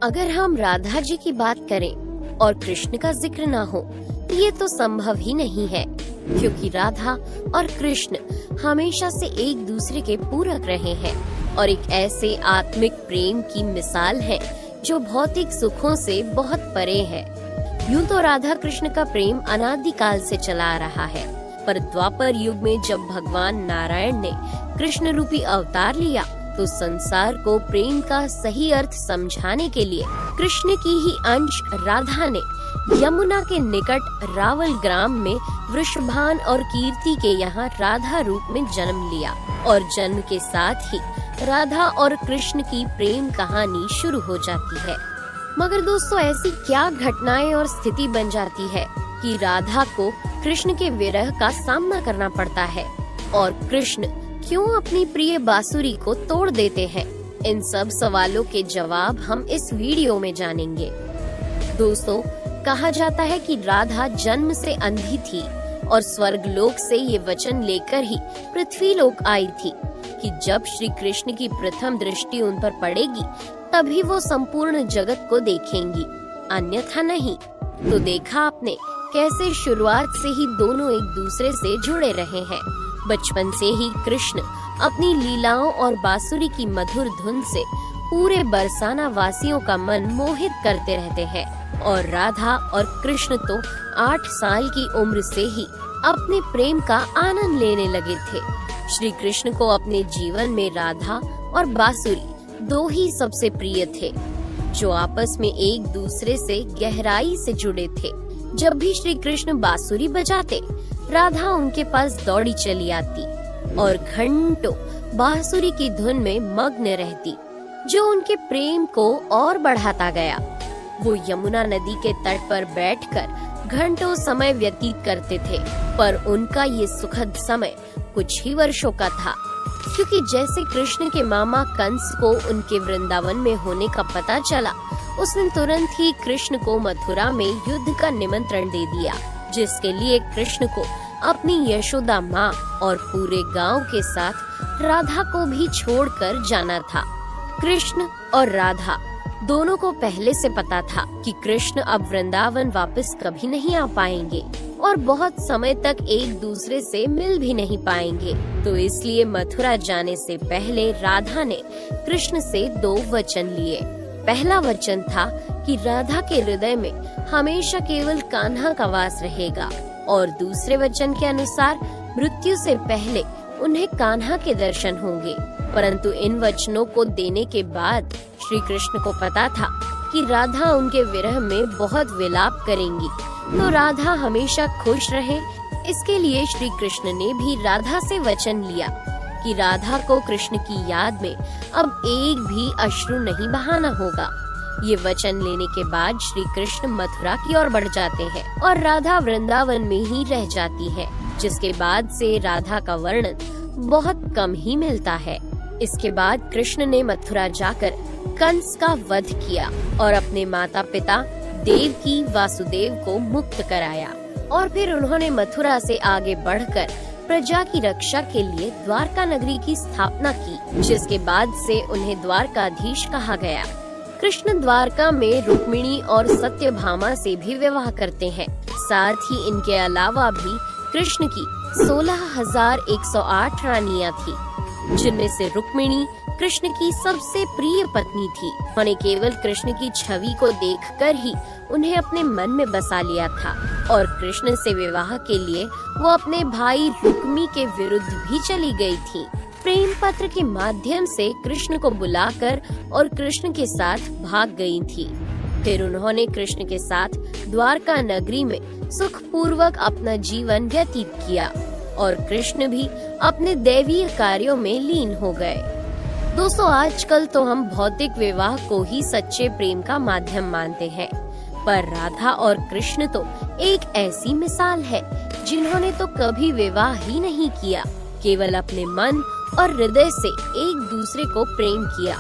अगर हम राधा जी की बात करें और कृष्ण का जिक्र ना हो, ये तो संभव ही नहीं है, क्योंकि राधा और कृष्ण हमेशा से एक दूसरे के पूरक रहे हैं और एक ऐसे आत्मिक प्रेम की मिसाल है जो भौतिक सुखों से बहुत परे है। यूं तो राधा कृष्ण का प्रेम अनादिकाल से चला आ रहा है, पर द्वापर युग में जब भगवान नारायण ने कृष्ण रूपी अवतार लिया तो संसार को प्रेम का सही अर्थ समझाने के लिए कृष्ण की ही अंश राधा ने यमुना के निकट रावल ग्राम में वृषभान और कीर्ति के यहाँ राधा रूप में जन्म लिया और जन्म के साथ ही राधा और कृष्ण की प्रेम कहानी शुरू हो जाती है। मगर दोस्तों, ऐसी क्या घटनाएं और स्थिति बन जाती है कि राधा को कृष्ण के विरह का सामना करना पड़ता है और कृष्ण क्यों अपनी प्रिय बांसुरी को तोड़ देते हैं? इन सब सवालों के जवाब हम इस वीडियो में जानेंगे। दोस्तों, कहा जाता है कि राधा जन्म से अंधी थी और स्वर्ग लोक से ये वचन लेकर ही पृथ्वी लोक आई थी कि जब श्री कृष्ण की प्रथम दृष्टि उन पर पड़ेगी तभी वो संपूर्ण जगत को देखेंगी, अन्यथा नहीं। तो देखा आपने कैसे शुरुआत से ही दोनों एक दूसरे से जुड़े रहे हैं। बचपन से ही कृष्ण अपनी लीलाओं और बांसुरी की मधुर धुन से पूरे बरसाना वासियों का मन मोहित करते रहते हैं और राधा और कृष्ण तो 8 साल की उम्र से ही अपने प्रेम का आनंद लेने लगे थे। श्री कृष्ण को अपने जीवन में राधा और बांसुरी दो ही सबसे प्रिय थे, जो आपस में एक दूसरे से गहराई से जुड़े थे। जब भी श्री कृष्ण बांसुरी बजाते, राधा उनके पास दौड़ी चली आती और घंटों बांसुरी की धुन में मग्न रहती, जो उनके प्रेम को और बढ़ाता गया। वो यमुना नदी के तट पर बैठकर घंटों समय व्यतीत करते थे, पर उनका ये सुखद समय कुछ ही वर्षों का था, क्योंकि जैसे कृष्ण के मामा कंस को उनके वृंदावन में होने का पता चला, उसने तुरंत ही कृष्ण को मथुरा में युद्ध का निमंत्रण दे दिया, जिसके लिए कृष्ण को अपनी यशोदा माँ और पूरे गांव के साथ राधा को भी छोड़कर जाना था। कृष्ण और राधा दोनों को पहले से पता था कि कृष्ण अब वृंदावन वापस कभी नहीं आ पाएंगे और बहुत समय तक एक दूसरे से मिल भी नहीं पाएंगे। तो इसलिए मथुरा जाने से पहले राधा ने कृष्ण से 2 वचन लिए। पहला वचन था कि राधा के हृदय में हमेशा केवल कान्हा का वास रहेगा और दूसरे वचन के अनुसार मृत्यु से पहले उन्हें कान्हा के दर्शन होंगे। परंतु इन वचनों को देने के बाद श्री कृष्ण को पता था कि राधा उनके विरह में बहुत विलाप करेंगी, तो राधा हमेशा खुश रहे, इसके लिए श्री कृष्ण ने भी राधा से वचन लिया कि राधा को कृष्ण की याद में अब एक भी अश्रु नहीं बहाना होगा। ये वचन लेने के बाद श्री कृष्ण मथुरा की ओर बढ़ जाते हैं और राधा वृंदावन में ही रह जाती है, जिसके बाद से राधा का वर्णन बहुत कम ही मिलता है। इसके बाद कृष्ण ने मथुरा जाकर कंस का वध किया और अपने माता पिता देवकी वासुदेव को मुक्त कराया और फिर उन्होंने मथुरा से आगे बढ़कर प्रजा की रक्षा के लिए द्वारका नगरी की स्थापना की, जिसके बाद से उन्हें द्वारकाधीश कहा गया। कृष्ण द्वारका में रुक्मिणी और सत्यभामा से भी विवाह करते हैं। साथ ही इनके अलावा भी कृष्ण की 16,108 रानियां थी, जिनमें से रुक्मिणी कृष्ण की सबसे प्रिय पत्नी थी। उन्होंने केवल कृष्ण की छवि को देखकर ही उन्हें अपने मन में बसा लिया था और कृष्ण से विवाह के लिए वो अपने भाई रुक्मी के विरुद्ध भी चली गई थी। प्रेम पत्र के माध्यम से कृष्ण को बुलाकर और कृष्ण के साथ भाग गई थी। फिर उन्होंने कृष्ण के साथ द्वारका नगरी में सुखपूर्वक अपना जीवन व्यतीत किया और कृष्ण भी अपने दैवीय कार्यों में लीन हो गए। दोस्तों, आजकल तो हम भौतिक विवाह को ही सच्चे प्रेम का माध्यम मानते हैं, पर राधा और कृष्ण तो एक ऐसी मिसाल है जिन्होंने तो कभी विवाह ही नहीं किया, केवल अपने मन और हृदय से एक दूसरे को प्रेम किया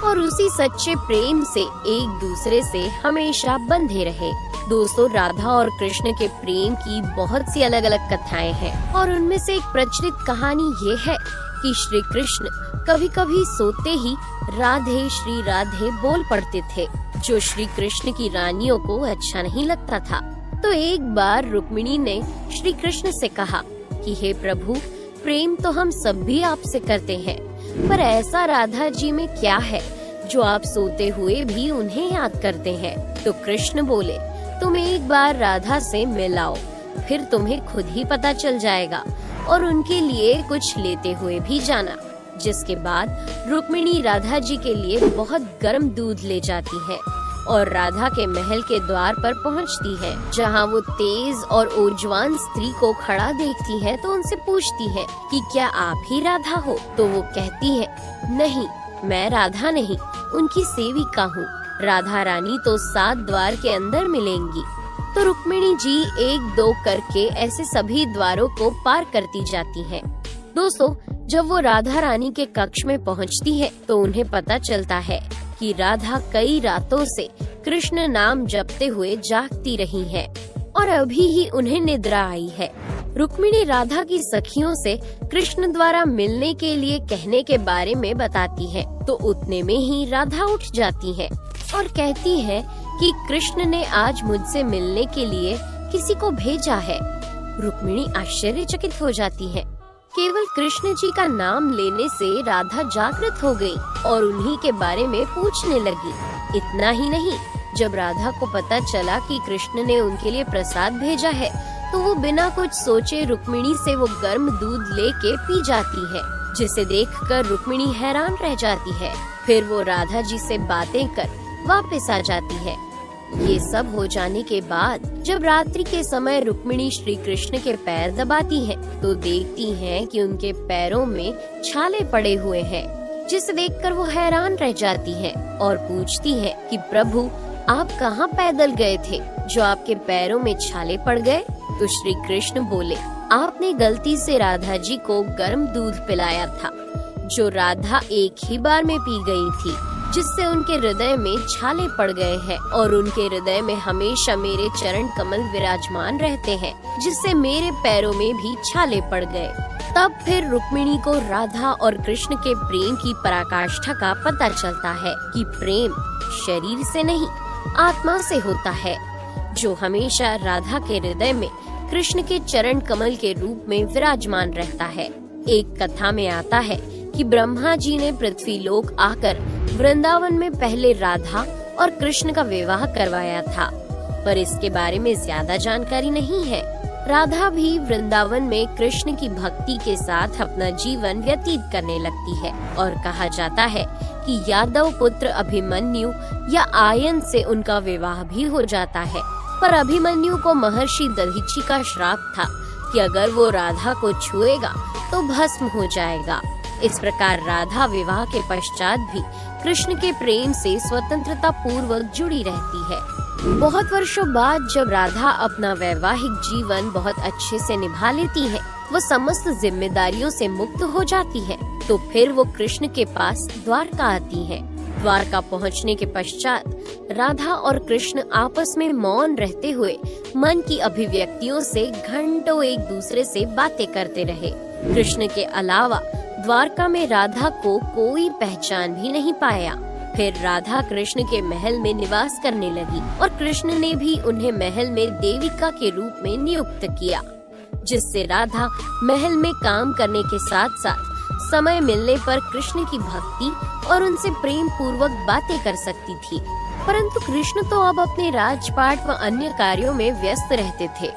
और उसी सच्चे प्रेम से एक दूसरे से हमेशा बंधे रहे। दोस्तों, राधा और कृष्ण के प्रेम की बहुत सी अलग अलग कथाएं हैं और उनमें से एक प्रचलित कहानी ये है कि श्री कृष्ण कभी कभी सोते ही राधे श्री राधे बोल पड़ते थे। जो श्री कृष्ण की रानियों को अच्छा नहीं लगता था। तो एक बार रुक्मिणी ने श्री कृष्ण से कहा कि हे प्रभु, प्रेम तो हम सब भी आपसे करते हैं, पर ऐसा राधा जी में क्या है जो आप सोते हुए भी उन्हें याद करते हैं। तो कृष्ण बोले, तुम एक बार राधा से मिल आओ, फिर तुम्हें खुद ही पता चल जाएगा, और उनके लिए कुछ लेते हुए भी जाना। जिसके बाद रुक्मिणी राधा जी के लिए बहुत गर्म दूध ले जाती है और राधा के महल के द्वार पर पहुंचती है, जहां वो तेज और ऊर्जवान स्त्री को खड़ा देखती है तो उनसे पूछती है कि क्या आप ही राधा हो। तो वो कहती है, नहीं, मैं राधा नहीं, उनकी सेविका हूँ। राधा रानी तो 7 द्वार के अंदर मिलेंगी। तो रुक्मिणी जी 1-2 करके ऐसे सभी द्वारों को पार करती जाती हैं। दोस्तों, जब वो राधा रानी के कक्ष में पहुंचती है तो उन्हें पता चलता है कि राधा कई रातों से कृष्ण नाम जपते हुए जागती रही है और अभी ही उन्हें निद्रा आई है। रुक्मिणी राधा की सखियों से कृष्ण द्वारा मिलने के लिए कहने के बारे में बताती है। तो उतने में ही राधा उठ जाती है और कहती है कि कृष्ण ने आज मुझसे मिलने के लिए किसी को भेजा है। रुक्मिणी आश्चर्यचकित हो जाती है। केवल कृष्ण जी का नाम लेने से राधा जागृत हो गई और उन्हीं के बारे में पूछने लगी। इतना ही नहीं, जब राधा को पता चला कि कृष्ण ने उनके लिए प्रसाद भेजा है तो वो बिना कुछ सोचे रुक्मिणी से वो गर्म दूध लेके पी जाती है, जिसे देखकर रुक्मिणी हैरान रह जाती है। फिर वो राधा जी से बातें कर वापस आ जाती है। ये सब हो जाने के बाद जब रात्रि के समय रुक्मिणी श्री कृष्ण के पैर दबाती है तो देखती है कि उनके पैरों में छाले पड़े हुए हैं, जिसे देखकर वो हैरान रह जाती है और पूछती है कि प्रभु, आप कहाँ पैदल गए थे जो आपके पैरों में छाले पड़ गए। तो श्री कृष्ण बोले, आपने गलती से राधा जी को गर्म दूध पिलाया था, जो राधा एक ही बार में पी गई थी, जिससे उनके हृदय में छाले पड़ गए हैं और उनके हृदय में हमेशा मेरे चरण कमल विराजमान रहते हैं, जिससे मेरे पैरों में भी छाले पड़ गए। तब फिर रुक्मिणी को राधा और कृष्ण के प्रेम की पराकाष्ठा का पता चलता है कि प्रेम शरीर से नहीं, आत्मा से होता है, जो हमेशा राधा के हृदय में कृष्ण के चरण कमल के रूप में विराजमान रहता है। एक कथा में आता है कि ब्रह्मा जी ने पृथ्वी लोक आकर वृंदावन में पहले राधा और कृष्ण का विवाह करवाया था, पर इसके बारे में ज्यादा जानकारी नहीं है। राधा भी वृंदावन में कृष्ण की भक्ति के साथ अपना जीवन व्यतीत करने लगती है और कहा जाता है कि यादव पुत्र अभिमन्यु या आयन से उनका विवाह भी हो जाता है, पर अभिमन्यु को महर्षि दधीची का श्राप था कि अगर वो राधा को छुएगा तो भस्म हो जाएगा। इस प्रकार राधा विवाह के पश्चात भी कृष्ण के प्रेम से स्वतंत्रता पूर्वक जुड़ी रहती है। बहुत वर्षों बाद जब राधा अपना वैवाहिक जीवन बहुत अच्छे से निभा लेती है, वो समस्त जिम्मेदारियों से मुक्त हो जाती है, तो फिर वो कृष्ण के पास द्वारका आती है। द्वारका पहुंचने के पश्चात राधा और कृष्ण आपस में मौन रहते हुए मन की अभिव्यक्तियों से घंटों एक दूसरे से बातें करते रहे। कृष्ण के अलावा द्वारका में राधा को कोई पहचान भी नहीं पाया। फिर राधा कृष्ण के महल में निवास करने लगी और कृष्ण ने भी उन्हें महल में देविका के रूप में नियुक्त किया, जिससे राधा महल में काम करने के साथ साथ समय मिलने पर कृष्ण की भक्ति और उनसे प्रेम पूर्वक बातें कर सकती थी। परंतु कृष्ण तो अब अपने राजपाट व अन्य कार्यों में व्यस्त रहते थे।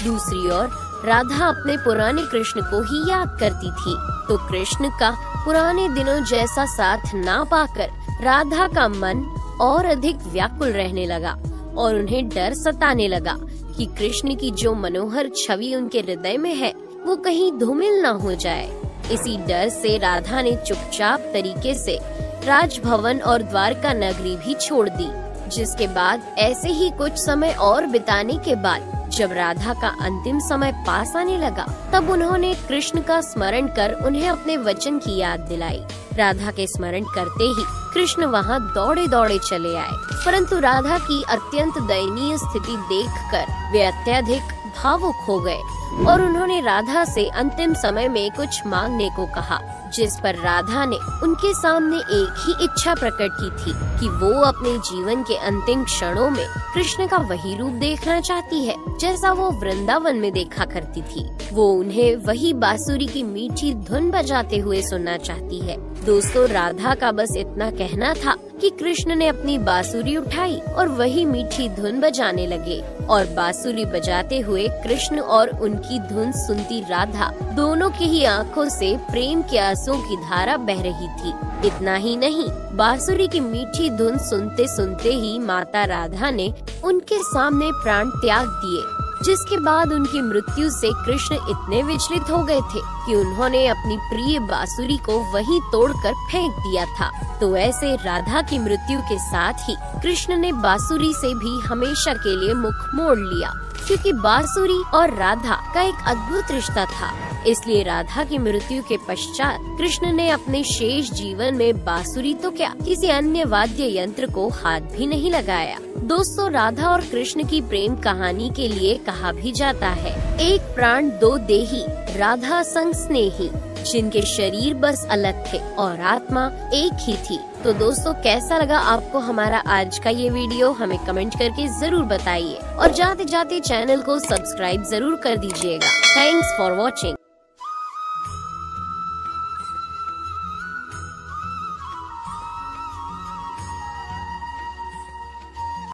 दूसरी ओर राधा अपने पुराने कृष्ण को ही याद करती थी, तो कृष्ण का पुराने दिनों जैसा साथ ना पाकर राधा का मन और अधिक व्याकुल रहने लगा और उन्हें डर सताने लगा कि कृष्ण की जो मनोहर छवि उनके हृदय में है वो कहीं धूमिल न हो जाए। इसी डर से राधा ने चुपचाप तरीके से राजभवन और द्वारका नगरी भी छोड़ दी। जिसके बाद ऐसे ही कुछ समय और बिताने के बाद जब राधा का अंतिम समय पास आने लगा, तब उन्होंने कृष्ण का स्मरण कर उन्हें अपने वचन की याद दिलाई। राधा के स्मरण करते ही कृष्ण वहाँ दौड़े दौड़े चले आए, परंतु राधा की अत्यंत दयनीय स्थिति देखकर वे अत्यधिक भावुक हो गए और उन्होंने राधा से अंतिम समय में कुछ मांगने को कहा, जिस पर राधा ने उनके सामने एक ही इच्छा प्रकट की थी कि वो अपने जीवन के अंतिम क्षणों में कृष्ण का वही रूप देखना चाहती है जैसा वो वृंदावन में देखा करती थी। वो उन्हें वही बांसुरी की मीठी धुन बजाते हुए सुनना चाहती है। दोस्तों, राधा का बस इतना कहना था कि कृष्ण ने अपनी बांसुरी उठाई और वही मीठी धुन बजाने लगे और बांसुरी बजाते हुए कृष्ण और उनकी धुन सुनती राधा दोनों की ही आंखों से प्रेम के आंसुओं की धारा बह रही थी। इतना ही नहीं, बांसुरी की मीठी धुन सुनते सुनते ही माता राधा ने उनके सामने प्राण त्याग दिए, जिसके बाद उनकी मृत्यु से कृष्ण इतने विचलित हो गए थे कि उन्होंने अपनी प्रिय बांसुरी को वहीं तोड़कर फेंक दिया था। तो ऐसे राधा की मृत्यु के साथ ही कृष्ण ने बांसुरी से भी हमेशा के लिए मुख मोड़ लिया, क्योंकि बांसुरी और राधा का एक अद्भुत रिश्ता था। इसलिए राधा की मृत्यु के पश्चात कृष्ण ने अपने शेष जीवन में बांसुरी तो क्या, किसी अन्य वाद्य यंत्र को हाथ भी नहीं लगाया। दोस्तों, राधा और कृष्ण की प्रेम कहानी के लिए कहा भी जाता है, एक प्राण दो देही, राधा संग स्नेही, जिनके शरीर बस अलग थे और आत्मा एक ही थी। तो दोस्तों, कैसा लगा आपको हमारा आज का ये वीडियो, हमें कमेंट करके जरूर बताइए और जाते जाते चैनल को सब्सक्राइब जरूर कर दीजिएगा। Thanks for watching.